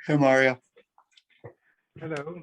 Hey, Mario. Hello.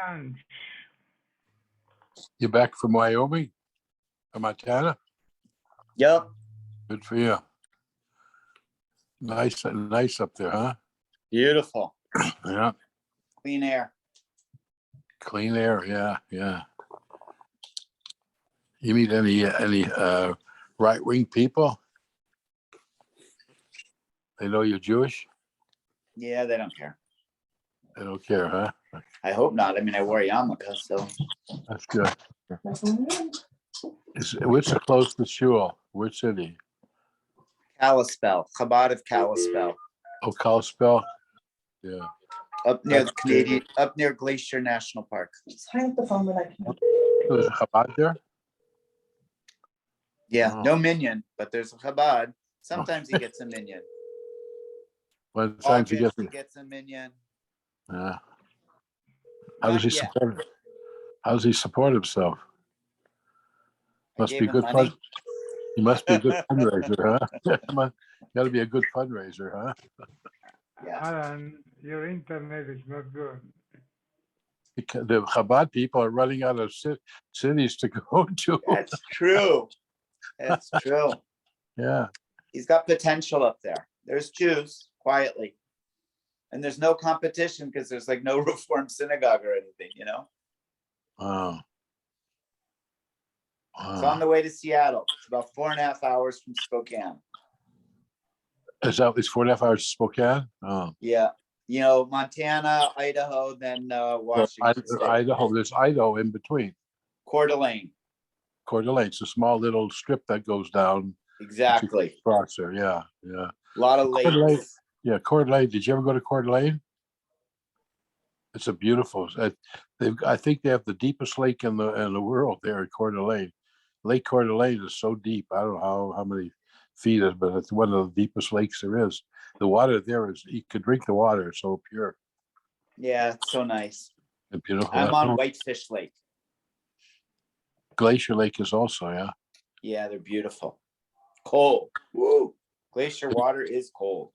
Lunch. You back from Wyoming or Montana? Yep. Good for you. Nice up there, huh? Beautiful. Yeah. Clean air. Clean air. Yeah. You meet any right-wing people? They know you're Jewish? Yeah, they don't care. They don't care, huh? I hope not. I mean, I wear yarmulke, so. That's good. What's the closest shul? Which city? Kalispell, Chabad of Kalispell, Oh, Kalispell? Yeah. up near That's good. up near Glacier National Park. Just hang up the phone when I can. There's a Chabad there? Yeah, Oh. no minion, but there's a Chabad. Sometimes he gets a minion. One time you August, get he gets a minion. Yeah. How does Not he yet. support it? How does he support himself? I Must gave be him good money. fun. He must be a good fundraiser, huh? Got to be a good fundraiser, huh? Yeah. Alan, your internet is not good. Because the Chabad people are running out of cities to go to. That's true. That's true. Yeah. He's got potential up there. There's Jews quietly. And there's no competition because there's like no Reform synagogue or anything, you know? Wow. It's on the way to Seattle. It's about 4.5 hours from Spokane. It's 4.5 hours to Spokane? Oh. Yeah. You know, Montana, Idaho, then Washington State. Idaho. There's Idaho in between. Coeur d'Alene. Coeur d'Alene. It's a small little strip that goes down. Exactly. Across there. Yeah. A lot of Coeur d'Alene. lakes. Yeah, Coeur d'Alene. Did you ever go to Coeur d'Alene? It's a beautiful. I think they have the deepest lake in the world there at Coeur d'Alene. Lake Coeur d'Alene is so deep. I don't know how many feet it is, but it's one of the deepest lakes there is. The water there is, you could drink the water. It's so pure. Yeah, it's so nice. And beautiful. I'm on Whitefish Lake. Glacier Lake is also, yeah. Yeah, they're beautiful. Cold. Woo. Glacier water is cold.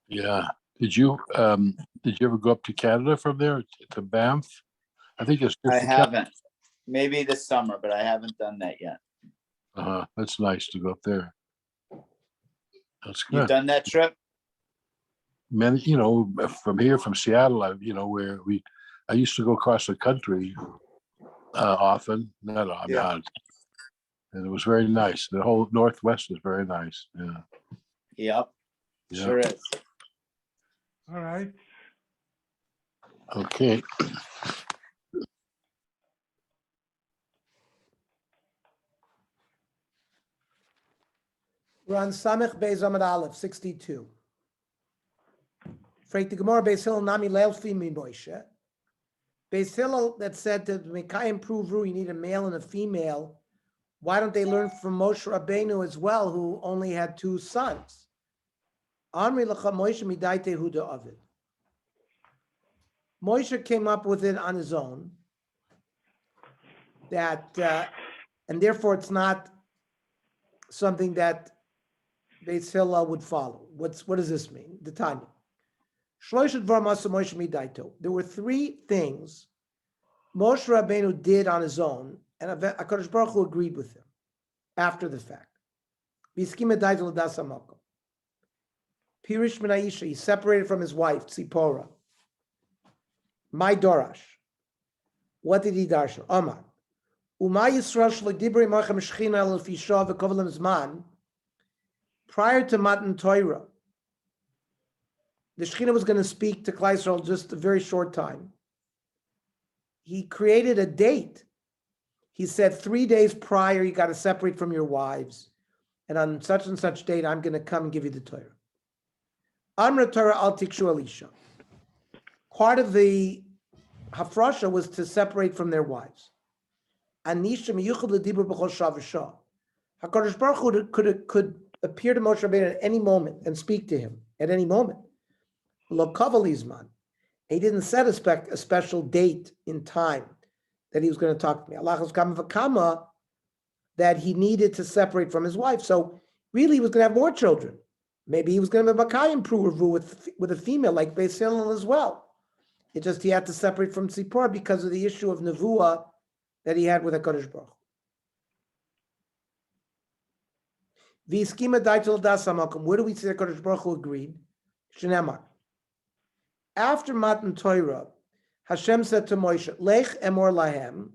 Yeah. Did you ever go up to Canada from there to Banff? I think it's. I haven't. Maybe this summer, but I haven't done that yet. That's nice to go up there. That's good. You've done that trip? Many, from here, from Seattle, where I used to go across the country often, not often, Yeah. and it was very nice. The whole Northwest is very nice. Yeah. Yep. Yeah. Sure is. All right. Okay. We're on Samech Beis Amud Aleph, 62. Fragt the Gemara Beis Hillel Nami Leilfi Mi Moshe. Beis Hillel that said to Mekayim Pruvru, you need a male and a female. Why don't they learn from Moshe Rabbeinu as well, who only had 2 sons? Amri Lecha Moshe Midaite Huda Ovid. Moshe came up with it on his own. That and therefore it's not something that Beis Hillel would follow. What does this mean? The Tanya. There were 3 things Moshe Rabbeinu did on his own And HaKadosh Baruch Hu agreed with him after the fact. V'yiskima daitel das hamakom. Pirish min ha'isha, he separated from his wife, Tzipora. My Dorash. What did he darshan? Omar. Uma Yisrael shlo dibrei machem shechina el fisha v'kovelim zman. Prior to Matan Torah, the Shekhinah was going to speak to Klal Yisrael just a very short time. He created a date. He said 3 days prior, you got to separate from your wives. And on such and such date, I'm going to come and give you the Torah. Amra Torah al tikshu Elisha. Part of the hafrasha was to separate from their wives. Anisha miyuchad l'dibur b'chol shah v'shah. HaKadosh Baruch Hu could appear to Moshe Rabbeinu at any moment and speak to him at any moment. Lo kavalizman. He didn't set a special date in time that he was going to talk to me. Allah has kama v'kama that he needed to separate from his wife. So really, he was going to have more children. Maybe he was going to have a Bakayim Pruvu with a female like Beis Hillel as well. It just he had to separate from Tzipor because of the issue of Nevuah that he had with HaKadosh Baruch Hu. V'yiskima daitel das hamakom. Where do we see HaKadosh Baruch Hu agreed? Shneimar. After Matan Torah, Hashem said to Moshe, Lech emor lahem,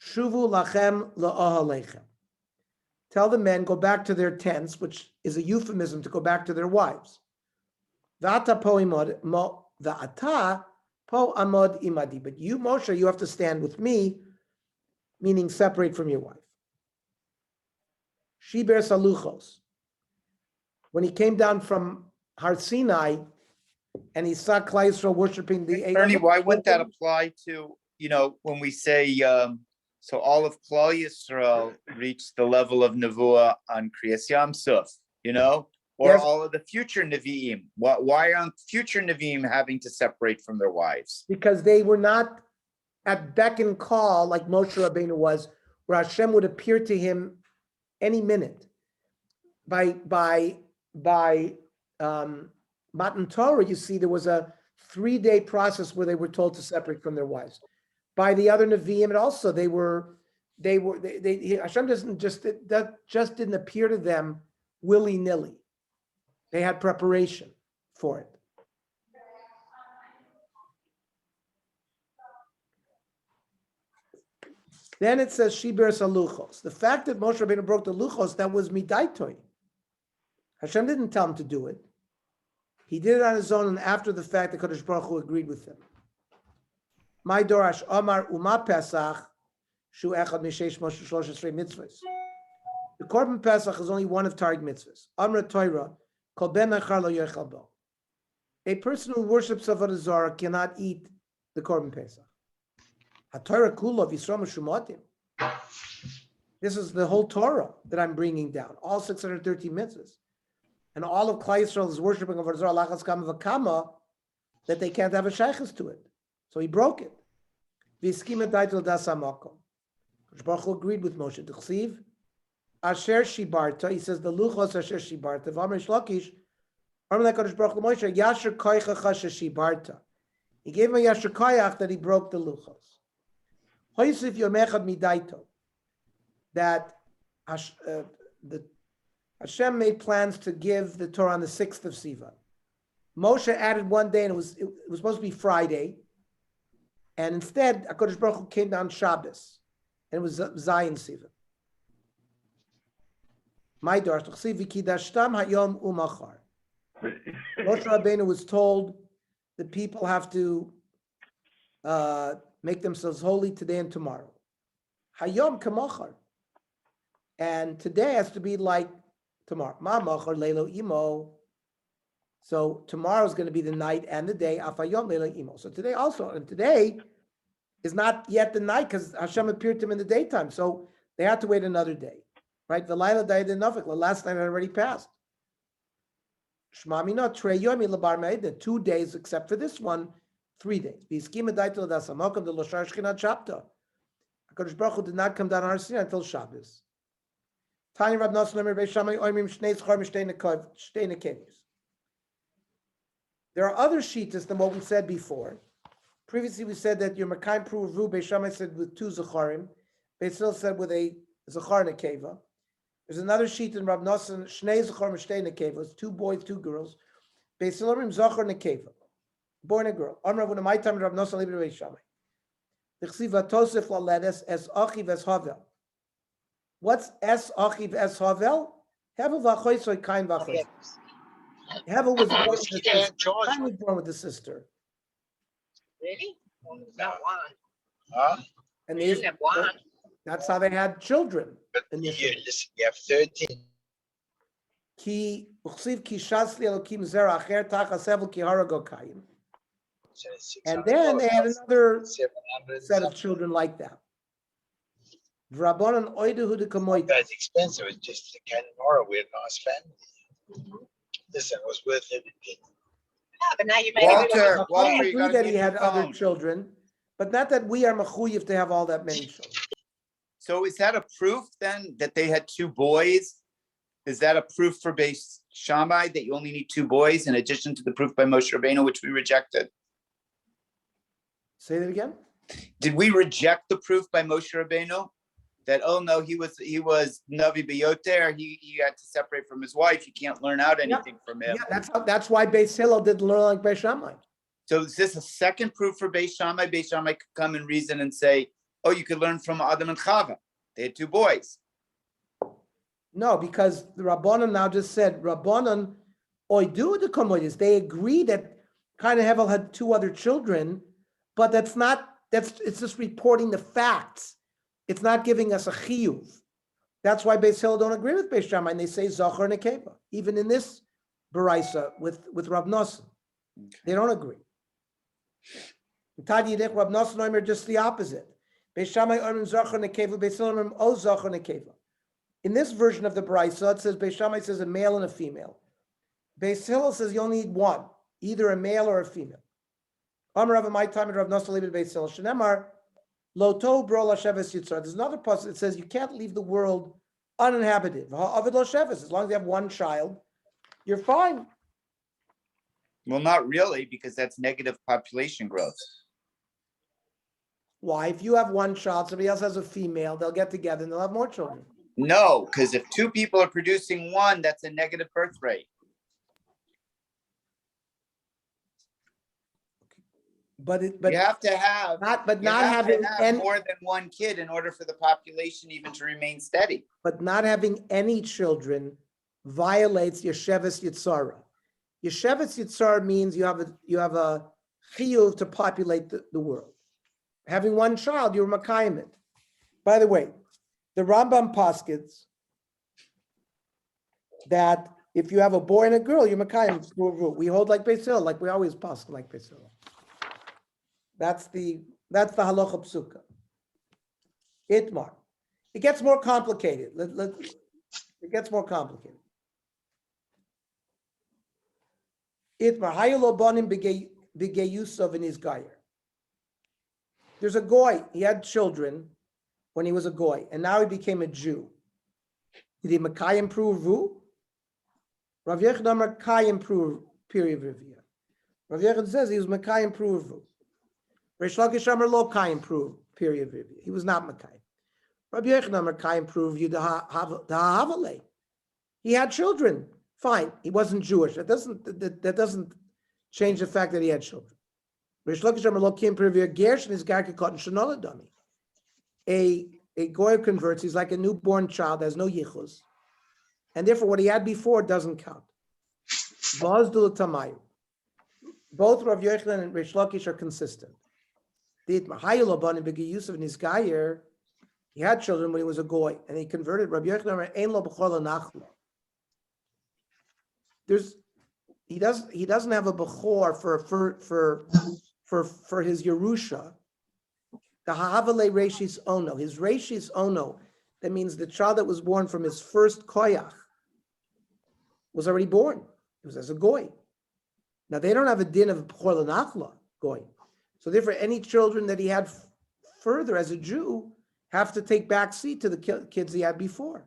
shuvu lachem la'ohalechem. Tell the men, go back to their tents, which is a euphemism to go back to their wives. V'ata po imod, v'ata po amod imadi. But you, Moshe, you have to stand with me, meaning separate from your wife. Shiber saluchos. When he came down from Har Sinai, and he saw Klal Yisrael worshiping the Ernie, why wouldn't that apply to, when we say, so all of Klal Yisrael reached the level of Nevuah on Kriyas Yam Suf, or Yes. all of the future Nevi'im? Why aren't future Nevi'im having to separate from their wives? Because they were not at beck and call like Moshe Rabbeinu was, where Hashem would appear to him any minute. By Matan Torah, you see, there was a 3-day process where they were told to separate from their wives. By the other Nevi'im, and also Hashem just didn't appear to them willy-nilly. They had preparation for it. Then it says Shiber Saluchos. The fact that Moshe Rabbeinu broke the Luchos, that was Midaitoi. Hashem didn't tell him to do it. He did it on his own, and after the fact, the Kadosh Baruch Hu agreed with him. My Dorash Omar Uma Pesach Shu Echad Mishesh Moshe Shlosh Esrei Mitzvahs. The Korban Pesach is only one of Targ Mitzvahs. Amra Torah Kol Ben Echar Lo Yochel Bo. A person who worships Avodah Zarah cannot eat the Korban Pesach. HaTorah Kula V'Yisrael Meshumotim. This is the whole Torah that I'm bringing down, all 613 mitzvahs. And all of Klal Yisrael is worshiping Avodah Zarah, Lachas Kama V'Kama, that they can't have a shaykhs to it. So he broke it. V'Yiskima Daitel Das HaMakom. Baruch Hu agreed with Moshe. D'chsiv, Asher Shibarta, he says, the Luchos Asher Shibarta, V'Amar Shlokish, Amar LeKadosh Baruch Hu Moshe, Yasher Koichacha Shibarta. He gave him a Yasher Koyach that he broke the Luchos. Hoysif Yomechad Midaito, that Hashem made plans to give the Torah on the 6th of Sivan. Moshe added one day, and it was supposed to be Friday, and instead, HaKadosh Baruch Hu came down Shabbos, and it was Zion Sivan. My Dorsh, V'kidashtam hayom umachar. Moshe Rabbeinu was told the people have to make themselves holy today and tomorrow. Hayom kamachar. And today has to be like tomorrow. Ma machar leilo imo. So tomorrow is going to be the night and the day. Afayom leilo imo. So today also, and today is not yet the night because Hashem appeared to him in the daytime. So they had to wait another day. Right? The Laila died in Nafik. The last night had already passed. Shmamina trei yomi labar me'ed. 2 days except for this one. 3 days. HaKadosh Baruch Hu did not come down on Har Sinai until Shabbos. There are other shitas than what we said before. Previously, we said that your Makayim Pruvu Beis Shammai said with 2 Zacharim, Beis Hillel said with a zachar and a keva. There's another sheet in Rav Nosson, Shnei zachar Mishtei nekeva. It's 2 boys, 2 girls. Beis Hillel zachar nekeva, boy and a girl. Amar when my time Rav Nosson libed Beis Shammai. L'chsiva tosef laledes es achiv es havel. What's es achiv es havel? Hevel v'achoisoi kain v'achoisoi. Hevel was born with the sister. Kain was born with the sister. Really? Only got one. Huh? And You have one. that's how they had children. But initially. listen, you have 13. Ki uchsiv ki shas li elokim zera acher tachas hevel ki harago kain. So it's And 600 then they had another 700 set of something. children like that. V'rabonan oidehu de kamoid. That's expensive. It's just the Canmora, we're a nice family. Listen, it was worth it. Yeah, but now you made Walter, it. Walter, I you agree gotta that mute he had your other phone. children, but not that we are mechuyev to have all that many children. So is that a proof then that they had 2 boys? Is that a proof for Beis Shammai that you only need 2 boys in addition to the proof by Moshe Rabbeinu, which we rejected? Say that again? Did we reject the proof by Moshe Rabbeinu? That, oh no, he was Navi Beyoter, he had to separate from his wife, you can't learn out anything from him. Yeah, that's why Beis Hillel didn't learn like Beis Shammai. So is this a second proof for Beis Shammai? Beis Shammai could come and reason and say, oh, you could learn from Adam and Chava. They had 2 boys. No, because the Rabbanan now just said, Rabbanan oidu the komoidis. They agree that Kain and Hevel had 2 other children, but it's just reporting the facts. It's not giving us a chiyuv. That's why Beis Hillel don't agree with Beis Shammai, and they say zachar nekeva. Even in this baraisa with Rav Nosson, they don't agree. Tadi Yidich, Rav Nosson are just the opposite. Beis Shammai omer zachar nekeva, Beis Hillel omer o zachar nekeva. In this version of the baraisa, it says Beis Shammai says a male and a female. Beis Hillel says you only need one, either a male or a female. Amar Rav my time Rav Nosson libed Beis Hillel shenemar. Loto bro lasheves yitzar. There's another passage that says you can't leave the world uninhabited. Ha'avid lasheves. As long as you have one child, you're fine. Well, not really, because that's negative population growth. Why? If you have one child, somebody else has a female, they'll get together and they'll have more children. No, because if 2 people are producing 1, that's a negative birth rate. But You have to have, not you have having to have any, more than 1 kid in order for the population even to remain steady. but not having any children violates Yesheves Yitzara. Yesheves Yitzara means you have a chiyuv to populate the world. Having one child, you're makayim it. By the way, the Rambam paskins that if you have a boy and a girl, you're makayim. We hold like Beis Hillel, like we always paskin like Beis Hillel. That's the halacha psuka. Itmar. It gets more complicated. It gets more complicated. Itmar. Hayolo bonim b'gei Yusuf in his gayer. There's a goy. He had children when he was a goy, and now he became a Jew. Did he makayim pruvu? Rav Yechon makayim pruv period review. Rav Yechon says he was makayim pruvu. Reish Lakish Amar lo kayim pruv period review. He was not makayim. Rav Yechon makayim pruv you the havale. He had children. Fine. He wasn't Jewish. That doesn't change the fact that he had children. Reish Lakish Amar lo kayim pruv you gersh and his garka cotton shenoladami. A goy converts, he's like a newborn child, has no yichus. And therefore, what he had before doesn't count. Both Rav Yochanan and Reish Lakish are consistent. Yusuf and his gayer, he had children when he was a goy, and he converted. Rav Yochanan he doesn't have a bechor for his Yerusha. The Ha'avale Reishis Ono, his Reishis Ono, that means the child that was born from his first koyach was already born. It was as a goy. Now they don't have a din of B'chor L'Nachla, goy. So therefore, any children that he had further as a Jew have to take back seat to the kids he had before.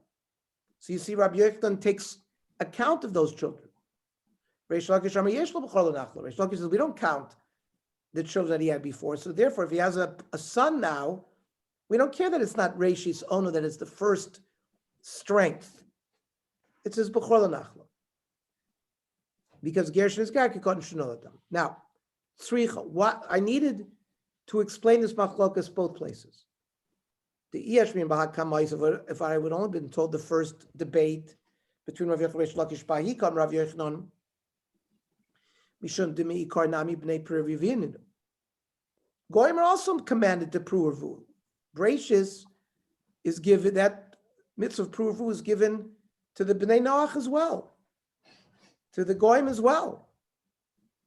So you see, Rabbi Yochanan takes account of those children. Reish Lakish Amar Yesh Lo B'chor L'Nachla. Reish Lakish says we don't count the children that he had before. So therefore, if he has a son now, We don't care that it's not Reishis Ono, that it's the first strength. It's his Bechor Nachla. Because Gershon is Gar Kikot Shinoladam. Now, Sricha, what I needed to explain this machlokas both places. The Iyashmin Bahak Kamais, if I would only been told the first debate between Rav Yochanan Reish Lakish Bahikam Rav Yochanan Mishum Demi Ikar Nami Bnei Perivinu. Goyim are also commanded to Pruvu. Bracious is given, that mitzvah of Pruvu is given to the Bnei Noach as well, to the Goyim as well.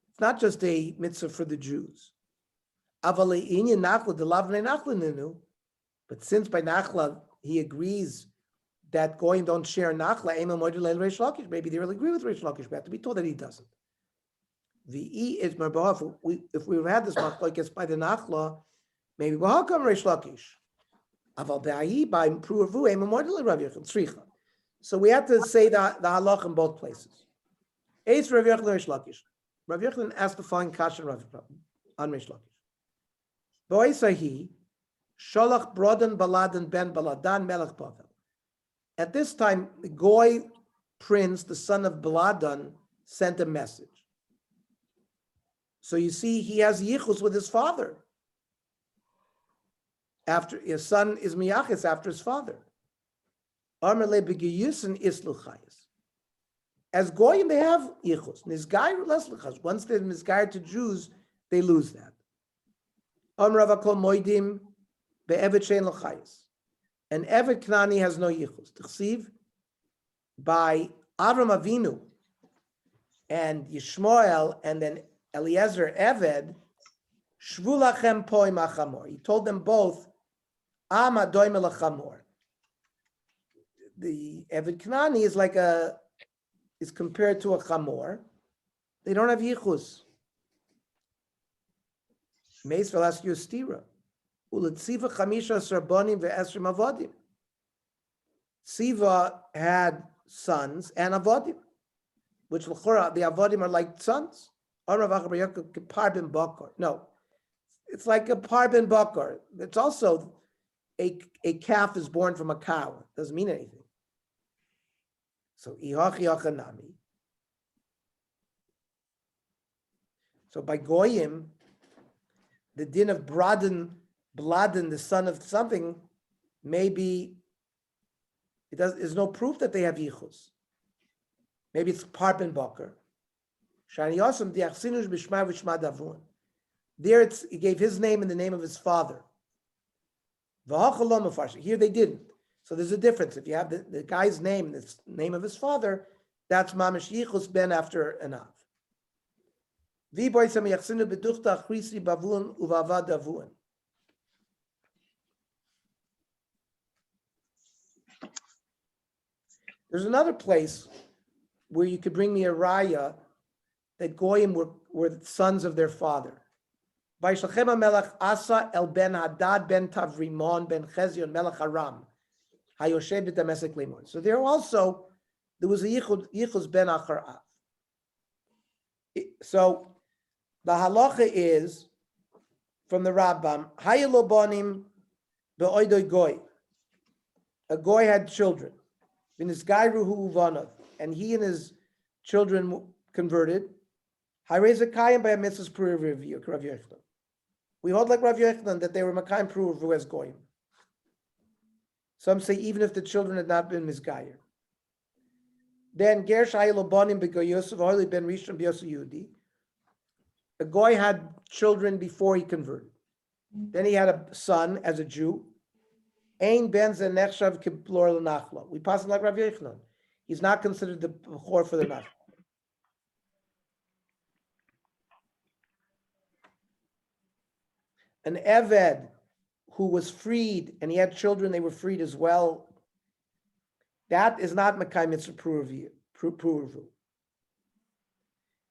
It's not just a mitzvah for the Jews. Avalei Inyan Nachla de Lavnei Nachla Ninu. But since by Nachla he agrees that Goyim don't share Nachla, maybe they really agree with Reish Lakish. We have to be told that he doesn't. The is Merbav. If we had this machlokes by the Nachla, maybe how come Reish Lakish? Aval Be'ahi by Pruvu Emamordel Rav Yochanan Sricha. So we have to say the halach in both places. Eis Rav Yochanan Reish Lakish. Rav Yochanan asked to find kasha on Reish Lakish. Boisahi Sholach Brodan Baladan Ben Baladan Melech Bavel. At this time, the Goy prince, the son of Baladan, sent a message. So you see, he has yichus with his father. After his son is miyachis after his father. Amrle begiyusin isluchayis. As Goyim, they have yichus. Nizgair less luchas. Once they're nizgair to Jews, they lose that. Amravakol moidim be'evet shein luchayis. And Evet Knani has no yichus. T'chsiv by Avram Avinu and Yishmael and then Eliezer Eved, Shvu lachem poi machamor. He told them both, Am adoim elachamor. The Eved Knani is compared to a chamor. They don't have yichus. Meis will ask you a stira. Uletziva chamisha sarbonim ve'esrim avodim. Tziva had sons and avodim, which the avodim are like sons. No, it's like a parbin bakar. It's also a calf is born from a cow. It doesn't mean anything. So nami. So by goyim, the din of Bladden, the son of something, maybe there's no proof that they have yichus. Maybe it's parbin bakar. There he gave his name and the name of his father. Here they didn't. So there's a difference. If you have the guy's name and the name of his father, that's mamish yichus ben after an av. There's another place where you could bring me a raya that Goyim were the sons of their father. Vayishlachem Melech Asa el ben Hadad ben Tavrimon ben Chezion Melech Aram Hayoshe b'Damasek Limon. So there was a yichus ben Achar Av. So the halacha is from the Rambam Hayelo Bonim be'oidoi Goy. A Goy had children. V'nisgayru uvanav, and he and his children converted. Hayrezakayim by a mitzvah's pruv Rav Yochanan. We hold like Rav Yochanan that they were makayim pruv as goyim. Some say even if the children had not been misgayer. Then Gersh Hayel Bonim beGoy Yosef Holy ben Rishon b'Yosef Yehudi. A goy had children before he converted. Then he had a son as a Jew. Ein ben ze nechshav kiplor l'nachla. We pass it like Rav Yochanan. He's not considered the bechor for the nachla. An Eved who was freed and he had children, they were freed as well. That is not Makai Mitzvah Pruvu.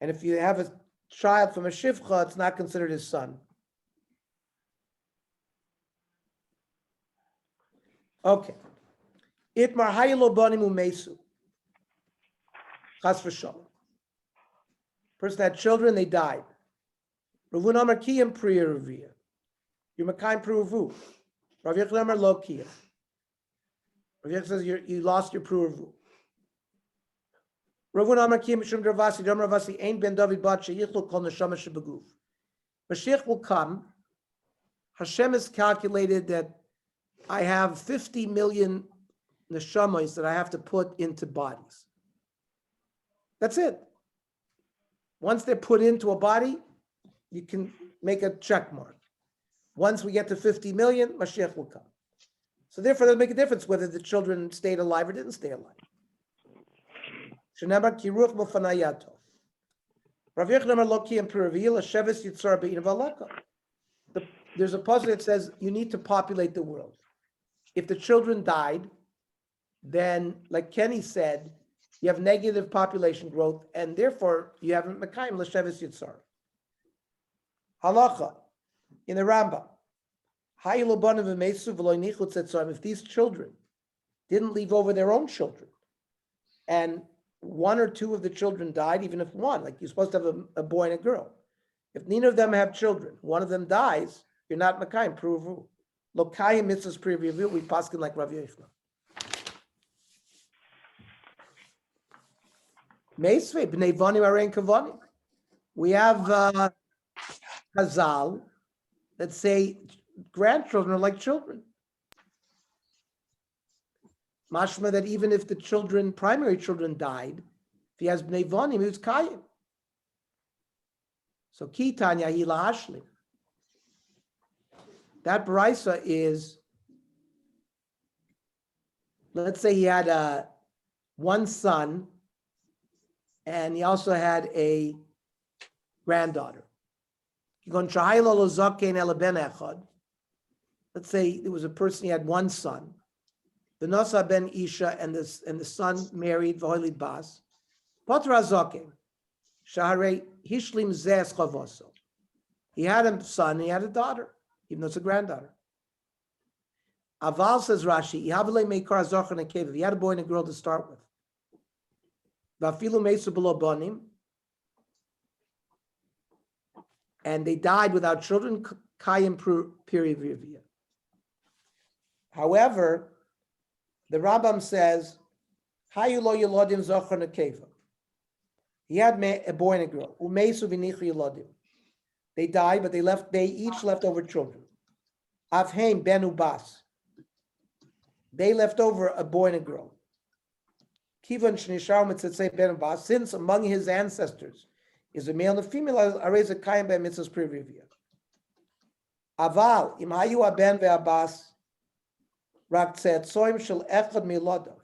And if you have a child from a Shivcha, it's not considered his son. Okay. Itmar Hayelo Bonimu Mesu. Chas v'shalom. Person had children, they died. Ravun Amar Kiyam Priya Ravia. You're Makayim Pruvu. Rav Yochanan Amar lo kiyah. Rav Yochanan says you lost your pruvu. Rav Huna Amar kiyah mishum Ravasi, Dam Ravasi, ein ben David bat sheyichlu kol neshama shebeguf. Mashiach will come. Hashem has calculated that I have 50 million neshamas that I have to put into bodies. That's it. Once they're put into a body, you can make a check mark. Once we get to 50 million, Mashiach will come. So therefore, it doesn't make a difference whether the children stayed alive or didn't stay alive. Shenebar kiruch b'fanayato. Rav Yochanan Amar lo kiyam p'revi'il hasheves yitzar be'inav alaka. There's a puzzle that says you need to populate the world. If the children died, then, like Kenny said, you have negative population growth, and therefore you have Mekayim l'sheves yitzar. Halacha in the Rambam. If these children didn't leave over their own children, and one or two of the children died, even if one, like you're supposed to have a boy and a girl. If neither of them have children, one of them dies, you're not Mekayim pruvu. Lokayim mitzvahs preview, we paskin like Rav Yochanan. Meisvei b'nei vanim arein kavanim. We have Hazal that say grandchildren are like children. Mashma that even if the children, primary children died, if he has b'nei vanim, it's kayim. So ki tanya hi lahashlim. That brisa is, let's say he had one son, and he also had a granddaughter. Let's say there was a person, he had one son. The Nasa ben Isha and the son married V'hoilid Bas. Potra Zokin. Shaharei Hishlim Zes Chavoso. He had a son, he had a daughter, even though it's a granddaughter. Aval says Rashi, Yahavale Meikar Zochan and Kev. He had a boy and a girl to start with. Vafilu Mesu Below Bonim. And they died without children, Kayim Pirivivia. However, the Rambam says, Hayu lo Yolodim Zochan and Kev. He had a boy and a girl. Umesu v'nichu yolodim. They died, but they each left over children. Avheim ben ubas. They left over a boy and a girl. Kivan shnishar mitzatzei ben ubas. Since among his ancestors is a male and a female, areza kayim ben mitzvahs previvia. Aval im hayu aben ve'abas rak tzetzoim shel echad milodav.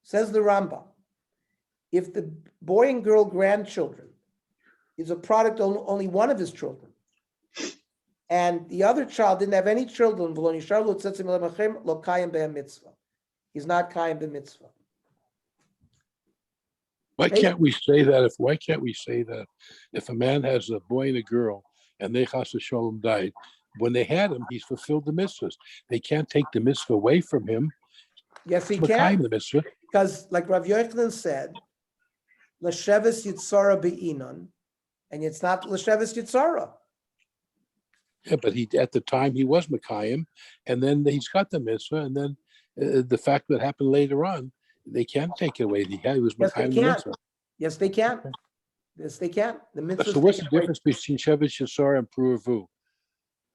Says the Rambam. If the boy and girl grandchildren is a product of only one of his children, and the other child didn't have any children, he's not kayim b'mitzvah. Why can't we say that if a man has a boy and a girl and they chas v'sholom died, when they had him, he's fulfilled the mitzvahs. They can't take the mitzvah away from him. Yes, he Mekayim can. the mitzvah. Because like Rav Yochanan said, L'sheves Yitzara be'inon, and it's not L'sheves Yitzara. Yeah, but at the time he was Mekayim, and then he's got the mitzvah, and then the fact that happened later on, they can't take it away. He was Yes, they Mekayim the can. mitzvah. Yes, they can. Yes, they can. The mitzvah. So what's the difference between Shevet Yisar and Pruvu?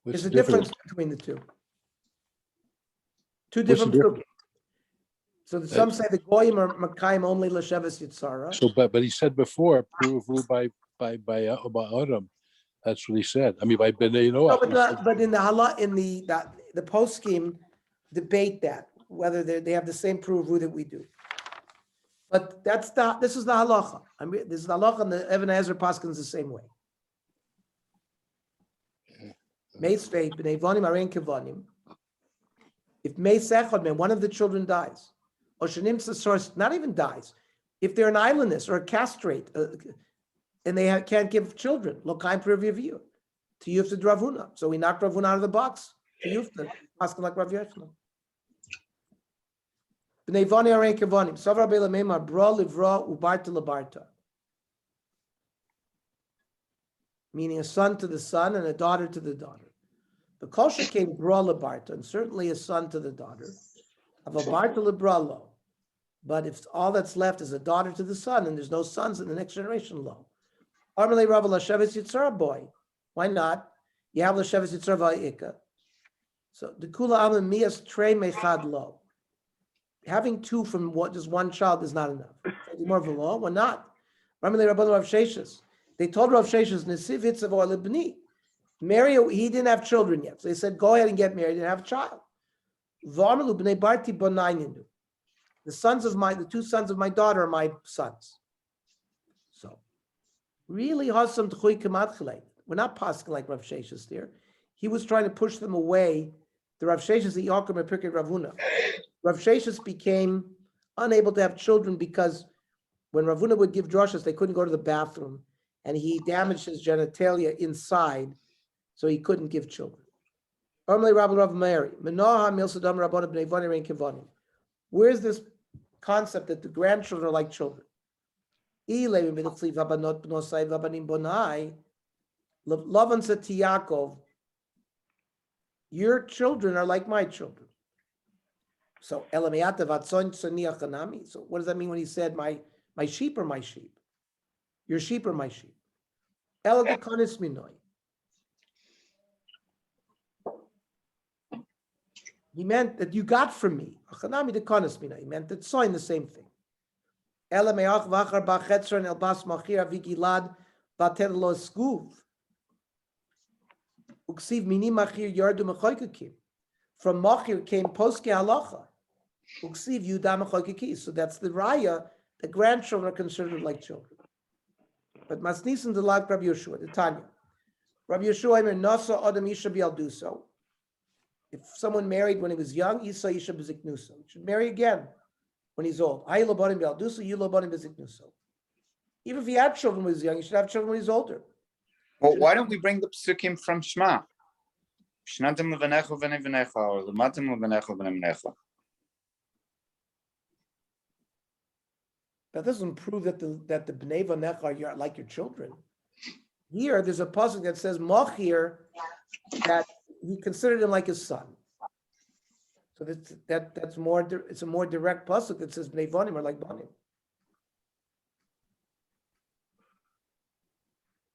There's a difference between the two. Two What's the different difference? psukim. So some say the goyim are Makayim only l'sheves yitzara. So, but he said before, Pruvu by Adam. That's what he said. I mean, by Bnei No, Noach. but in the halach, in the post scheme, debate that whether they have the same pruvu that we do. But this is the halacha. I mean, this is the halacha, and the Even Ezra Paskins the same way. Meisvei b'nei vanim arein kevanim. If Meis Echad, one of the children dies, or Shanimsa source, not even dies, if they're an islandess or a castrate, and they can't give children, Lokaim Preview, to Yufta Dravuna. So we knocked Ravuna out of the box. To Yufta, asking like Rav Yochanan. B'nei vani arein kevanim. Savra be'la meimar bra livra ubarta labarta. Meaning a son to the son and a daughter to the daughter. The kosher came bra lebarta, and certainly a son to the daughter. Of a barta lebralo. But if all that's left is a daughter to the son, and there's no sons in the next generation, lo. Armele Rav Lashevis Yitzhar boy. Why not? You have Lashevis Yitzhar va'ika. So the kula alim mias trey mechad lo. Having two from just one child is not enough. More of a law. Why not? Armele Rabban Rav Sheshes. They told Rav Sheshes Nesiv Hitzav Libni. Mary, he didn't have children yet. So they said, go ahead and get married and have a child. V'armelu b'nei barti bonayinu. The two sons of my daughter are my sons. So, really, Hasam t'chui kamat chalei. We're not passing like Rav Sheshes there. He was trying to push them away. The Rav Sheshes, the Yaakov and Pirkei Ravuna. Rav Sheshes became unable to have children because when Ravuna would give drashas, they couldn't go to the bathroom, and he damaged his genitalia inside, so he couldn't give children. Where's this concept that the grandchildren are like children? Lavan said to Yaakov, your children are like my children. So so what does that mean when he said my sheep are my sheep? Your sheep are my sheep. He meant that you got from me. He meant that sign the same thing. From Machir came Poske Halacha. So that's the Raya. The grandchildren are considered like children. But Masnisan the like Rabbi Yeshua, the Tanya. Rabbi Yeshua Nasa Adam Isha Bialduso. If someone married when he was young, Isa Isha Beziknuso. He should marry again when he's old. Even if he had children when he was young, he should have children when he's older. Well, why don't we bring the psukim from Shema? Shnatim levanecha v'nei v'necha, or lematim levanecha v'nei v'necha. That doesn't prove that the bnei v'necha are like your children. Here, there's a pasuk that says Machir, that he considered him like his son. So that's more. It's a more direct pasuk that says bnei vanim are like banim.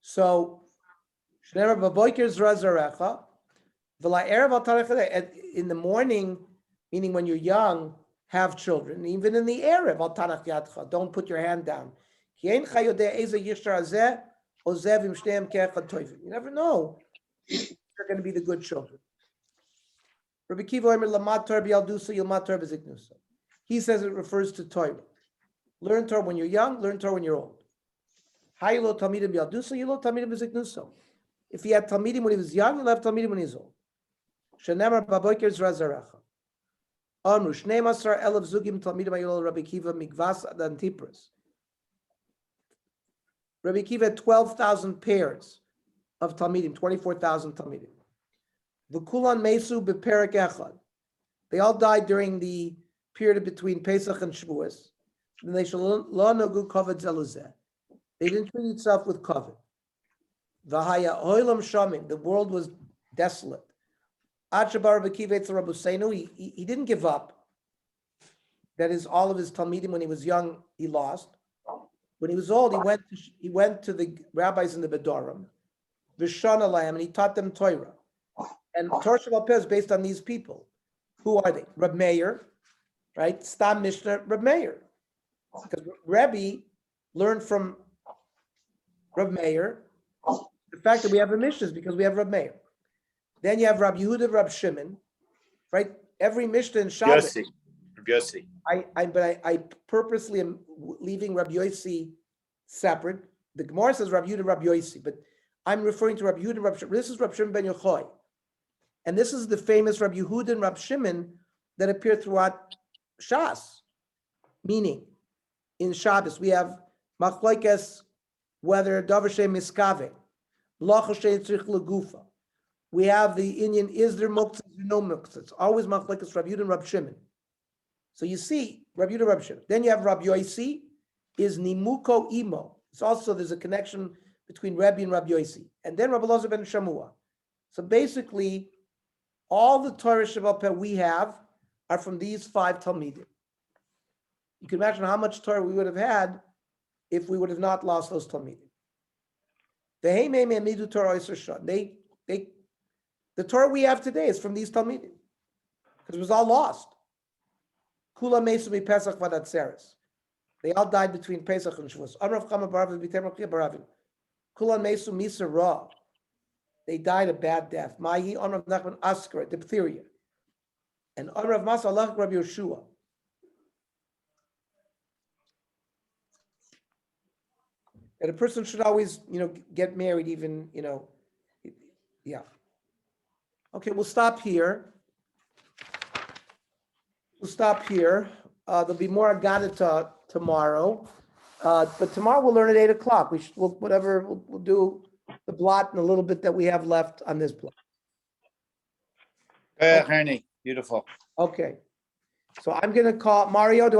So in the morning, meaning when you're young, have children. Even in the erev, don't put your hand down. You never know if they're going to be the good children. He says it refers to Torah. Learn Torah when you're young, learn Torah when you're old. If he had Talmidim when he was young, he'll have Talmidim when he's old. Amru, 12,000 zugim Talmidim ayol Rabbi Kiva migvas adan tipras. Rabbi Kiva had 12,000 pairs of Talmidim, 24,000 Talmidim. V'kulan mesu beperek echad. They all died during the period between Pesach and Shavuos. And they shall lo nagu kavod zeluzeh. They didn't treat itself with kavod. V'haya oilam shamim. The world was desolate. He didn't give up. That is, all of his Talmidim when he was young, he lost. When he was old, he went to the rabbis in the Bedorim, V'shana lahem, and he taught them Torah. And Torah Shabbat Peh is based on these people. Who are they? Reb Meir, right? Stam Mishnah, Reb Meir. Because Rebbe learned from Reb Meir. The fact that we have a Mishnah is because we have Reb Meir. Then you have Rabbi Yehuda, Rabbi Shimon, right? Every Mishnah in Shabbos. Yossi. I purposely am leaving Rabbi Yossi separate. The Gemara says Rabbi Yehuda, Rabbi Yossi, but I'm referring to Rabbi Yehuda, Rabbi Shimon. This is Rabbi Shimon ben Yochai. And this is the famous Rabbi Yehuda and Rabbi Shimon that appear throughout Shas. Meaning, in Shabbos, we have Machlokes, whether Davar Shem Miskave, Lacha Shem Tzrich Legufa. We have the Indian, is there muktzah, is there no muktzah? It's always Machlokes Rabbi Yehuda and Rabbi Shimon. So you see, Rabbi Yehuda, Rabbi Shimon. Then you have Rabbi Yossi, is Nimuko Imo. It's also, there's a connection between Rabbi and Rabbi Yossi. And then Rabbi Elazar ben Shamua. So basically, all the Torah Shabbat Peh we have are from these 5 Talmidim. You can imagine how much Torah we would have had if we would have not lost those Talmidim. The Torah we have today is from these Talmidim because it was all lost. Kula Mesu mi Pesach v'Atzeres. They all died between Pesach and Shavuos. Amrav Chama Baravin B'Tem Rakia Baravin. Kula Mesu Misa Ra. They died a bad death. Mahi Amrav Nachman Askara, diphtheria. And Amrav Masa Allah Rabbi Yeshua. And a person should always, get married even, yeah. Okay, we'll stop here. There'll be more Agadita tomorrow. But tomorrow we'll learn at 8 o'clock. We'll do the blot and a little bit that we have left on this blot. Beautiful. Okay. So I'm going to call Mario. Do I